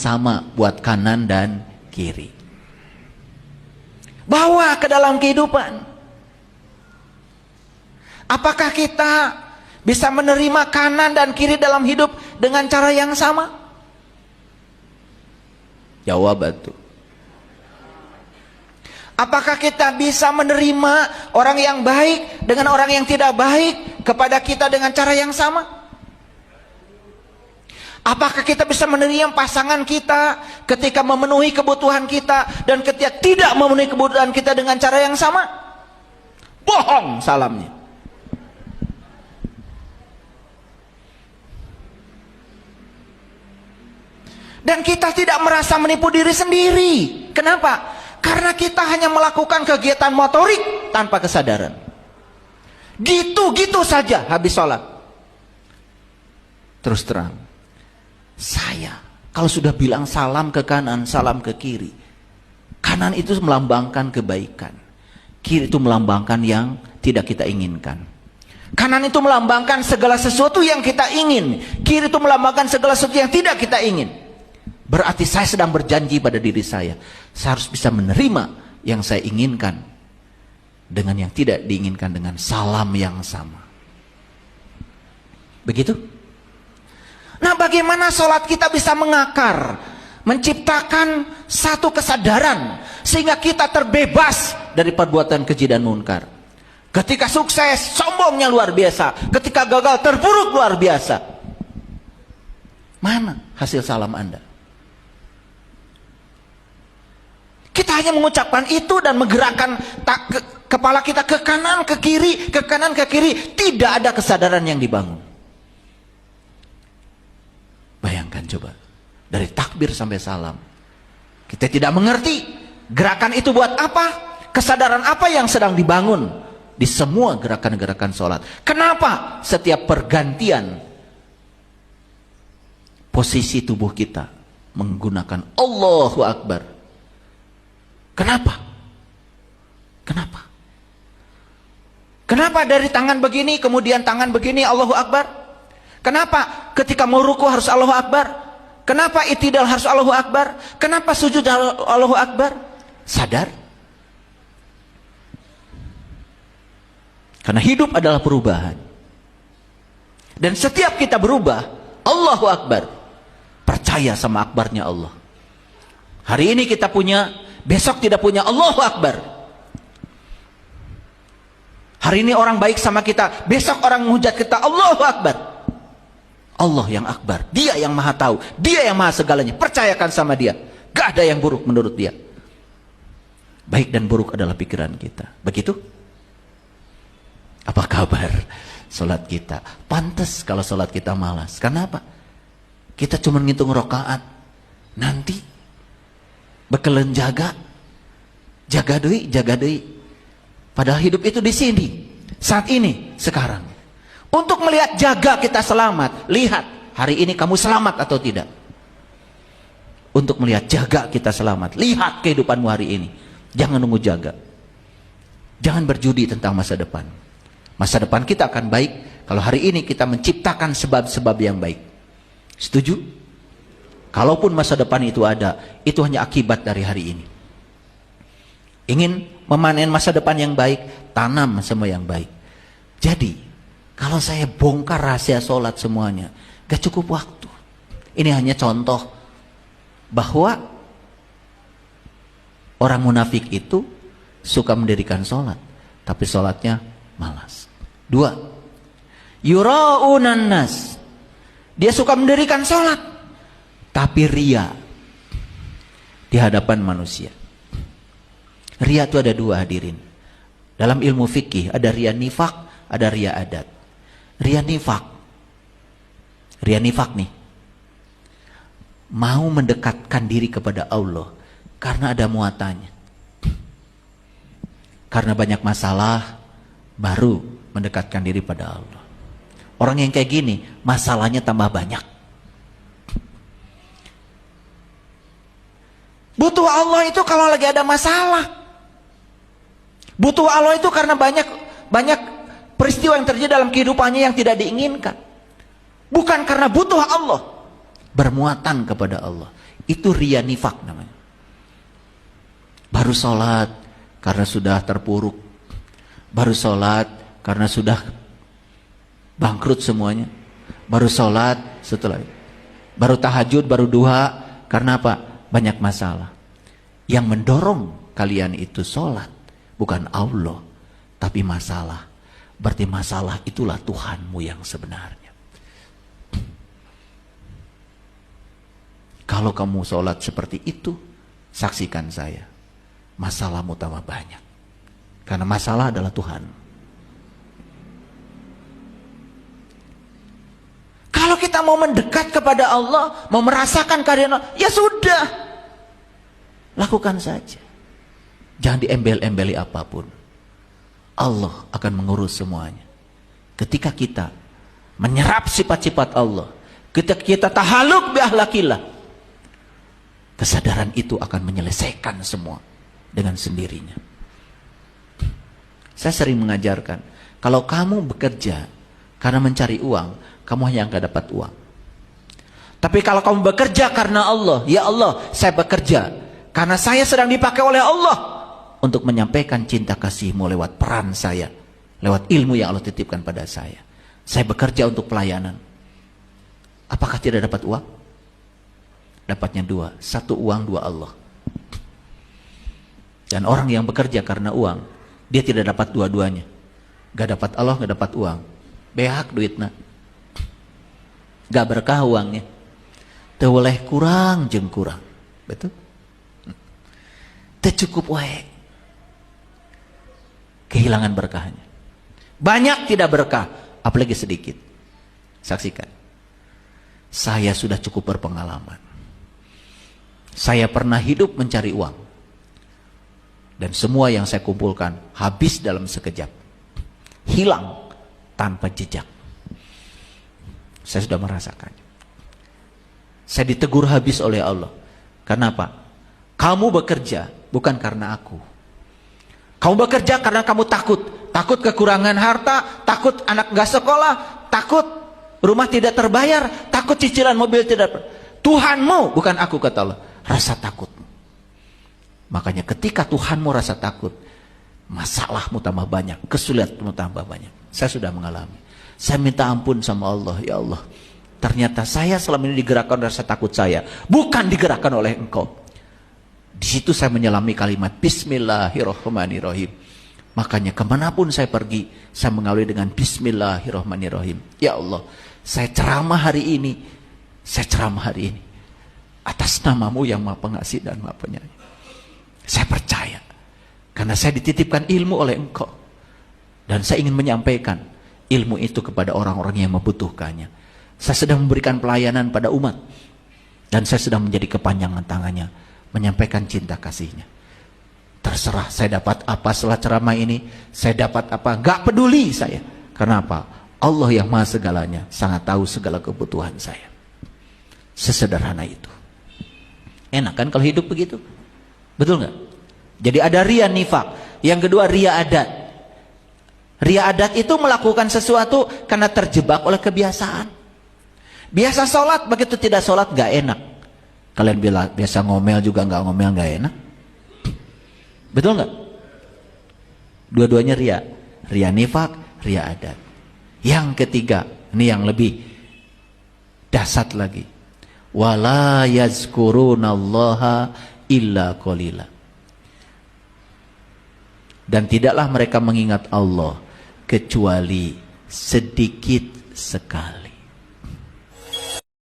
sama buat kanan dan kiri. Bawa ke dalam kehidupan. Apakah kita bisa menerima kanan dan kiri dalam hidup dengan cara yang sama? Jawab itu. Apakah kita bisa menerima orang yang baik dengan orang yang tidak baik kepada kita dengan cara yang sama? Apakah kita bisa menerima pasangan kita ketika memenuhi kebutuhan kita dan ketika tidak memenuhi kebutuhan kita dengan cara yang sama? Bohong salamnya. Dan kita tidak merasa menipu diri sendiri. Kenapa? Karena kita hanya melakukan kegiatan motorik tanpa kesadaran. Gitu-gitu saja habis sholat. Terus terang, saya kalau sudah bilang salam ke kanan, salam ke kiri, kanan itu melambangkan kebaikan, kiri itu melambangkan yang tidak kita inginkan. Kanan itu melambangkan segala sesuatu yang kita ingin, kiri itu melambangkan segala sesuatu yang tidak kita ingin. Berarti saya sedang berjanji pada diri saya harus bisa menerima yang saya inginkan dengan yang tidak diinginkan dengan salam yang sama. Begitu? Nah, bagaimana sholat kita bisa mengakar, menciptakan satu kesadaran sehingga kita terbebas dari perbuatan keji dan munkar. Ketika sukses, sombongnya luar biasa. Ketika gagal, terpuruk luar biasa. Mana hasil salam Anda? Kita hanya mengucapkan itu dan menggerakkan kepala kita ke kanan, ke kiri, ke kanan, ke kiri. Tidak ada kesadaran yang dibangun. Bayangkan coba, dari takbir sampai salam, kita tidak mengerti gerakan itu buat apa, kesadaran apa yang sedang dibangun di semua gerakan-gerakan sholat. Kenapa setiap pergantian posisi tubuh kita menggunakan Allahu Akbar? Kenapa? Kenapa? Kenapa dari tangan begini kemudian tangan begini Allahu Akbar? Kenapa ketika mau ruku harus Allahu Akbar? Kenapa itidal harus Allahu Akbar? Kenapa sujud Allahu Akbar? Sadar? Karena hidup adalah perubahan. Dan setiap kita berubah, Allahu Akbar. Percaya sama akbarnya Allah. Hari ini kita punya, besok tidak punya, Allahu Akbar. Hari ini orang baik sama kita, besok orang menghujat kita, Allahu Akbar. Allah yang akbar, dia yang maha tahu, dia yang maha segalanya. Percayakan sama dia, gak ada yang buruk menurut dia. Baik dan buruk adalah pikiran kita. Begitu? Apa kabar sholat kita? Pantas kalau sholat kita malas. Kenapa? Kita cuma ngitung rakaat. Nanti bekelen jaga deui. Padahal hidup itu di sini, saat ini, sekarang. Untuk melihat jaga kita selamat, lihat hari ini kamu selamat atau tidak. Untuk melihat jaga kita selamat, lihat kehidupanmu hari ini. Jangan nunggu jaga. Jangan berjudi tentang masa depan. Masa depan kita akan baik kalau hari ini kita menciptakan sebab-sebab yang baik. Setuju? Kalaupun masa depan itu ada, itu hanya akibat dari hari ini. Ingin memanen masa depan yang baik, tanam semua yang baik. Jadi, kalau saya bongkar rahasia sholat semuanya, gak cukup waktu. Ini hanya contoh bahwa orang munafik itu suka mendirikan sholat, tapi sholatnya malas. 2, yura'unan nas. Dia suka mendirikan sholat, tapi ria di hadapan manusia. Ria itu ada 2 hadirin. Dalam ilmu fikih ada ria nifak, ada ria adat. Ria nifak nih, mau mendekatkan diri kepada Allah karena ada muatannya, karena banyak masalah baru mendekatkan diri pada Allah. Orang yang kayak gini masalahnya tambah banyak. Butuh Allah itu kalau lagi ada masalah. Butuh Allah itu karena banyak peristiwa yang terjadi dalam kehidupannya yang tidak diinginkan. Bukan karena butuh Allah. bermuatan kepada Allah. Itu riya nifak namanya. Baru sholat karena sudah terpuruk. Baru sholat karena sudah bangkrut semuanya. Baru sholat setelah itu. Baru tahajud, baru duha. Karena apa? Banyak masalah. Yang mendorong kalian itu sholat bukan Allah, tapi masalah. Berarti masalah itulah Tuhanmu yang sebenarnya. Kalau kamu sholat seperti itu, saksikan saya, masalahmu tambah banyak. Karena masalah adalah Tuhan. Kalau kita mau mendekat kepada Allah, mau merasakan kehadiran Allah, ya sudah, lakukan saja. Jangan diembel-embeli apapun. Allah akan mengurus semuanya. Ketika kita menyerap sifat-sifat Allah, ketika kita tahaluk bi akhlakillah, kesadaran itu akan menyelesaikan semua dengan sendirinya. Saya sering mengajarkan, kalau kamu bekerja karena mencari uang, kamu hanya akan dapat uang. Tapi kalau kamu bekerja karena Allah, ya Allah, saya bekerja karena saya sedang dipakai oleh Allah untuk menyampaikan cinta kasih-Mu lewat peran saya, lewat ilmu yang Allah titipkan pada saya. Saya bekerja untuk pelayanan. Apakah tidak dapat uang? Dapatnya dua. Satu uang, dua Allah. Dan orang yang bekerja karena uang, dia tidak dapat dua-duanya. Gak dapat Allah, gak dapat uang. Behak duitnya. Gak berkah uangnya. Teu boleh kurang jeung kurang. Betul? Teu cukup wae. Kehilangan berkahnya. Banyak tidak berkah, apalagi sedikit. Saksikan. Saya sudah cukup berpengalaman. Saya pernah hidup mencari uang. Dan semua yang saya kumpulkan habis dalam sekejap. Hilang tanpa jejak. Saya sudah merasakannya. Saya ditegur habis oleh Allah. Kenapa? Kamu bekerja bukan karena aku. Kamu bekerja karena kamu takut. Takut kekurangan harta, takut anak gak sekolah, takut rumah tidak terbayar, takut cicilan mobil tidak. Tuhanmu bukan aku, kata Allah. Rasa takut. Makanya ketika Tuhanmu rasa takut, masalahmu tambah banyak, kesulitanmu tambah banyak. Saya sudah mengalami. Saya minta ampun sama Allah, ya Allah. Ternyata saya selama ini digerakkan rasa takut saya, bukan digerakkan oleh Engkau. Di situ saya menyelami kalimat Bismillahirrahmanirrahim. Makanya kemanapun saya pergi, saya mengawali dengan Bismillahirrahmanirrahim. Ya Allah, saya ceramah hari ini, atas namamu yang maha pengasih dan maha penyayang. Saya percaya, karena saya dititipkan ilmu oleh Engkau, dan saya ingin menyampaikan ilmu itu kepada orang-orang yang membutuhkannya. Saya sedang memberikan pelayanan pada umat, dan saya sedang menjadi kepanjangan tangannya, menyampaikan cinta kasihnya. Terserah saya dapat apa setelah ceramah ini, saya dapat apa, gak peduli saya. Karena apa? Allah yang maha segalanya sangat tahu segala kebutuhan saya. Sesederhana itu. Enak kan kalau hidup begitu? Betul gak? Jadi ada riya nifak. Yang kedua riya adat. Riya adat itu melakukan sesuatu karena terjebak oleh kebiasaan. Biasa sholat, begitu tidak sholat gak enak. Kalian bilang biasa ngomel juga gak ngomel gak enak. Betul nggak? Dua-duanya ria. Ria nifak, ria adat. Yang ketiga, ini yang lebih dahsyat lagi. Wala yazkurunallaha illa qalila. Dan tidaklah mereka mengingat Allah kecuali sedikit sekali.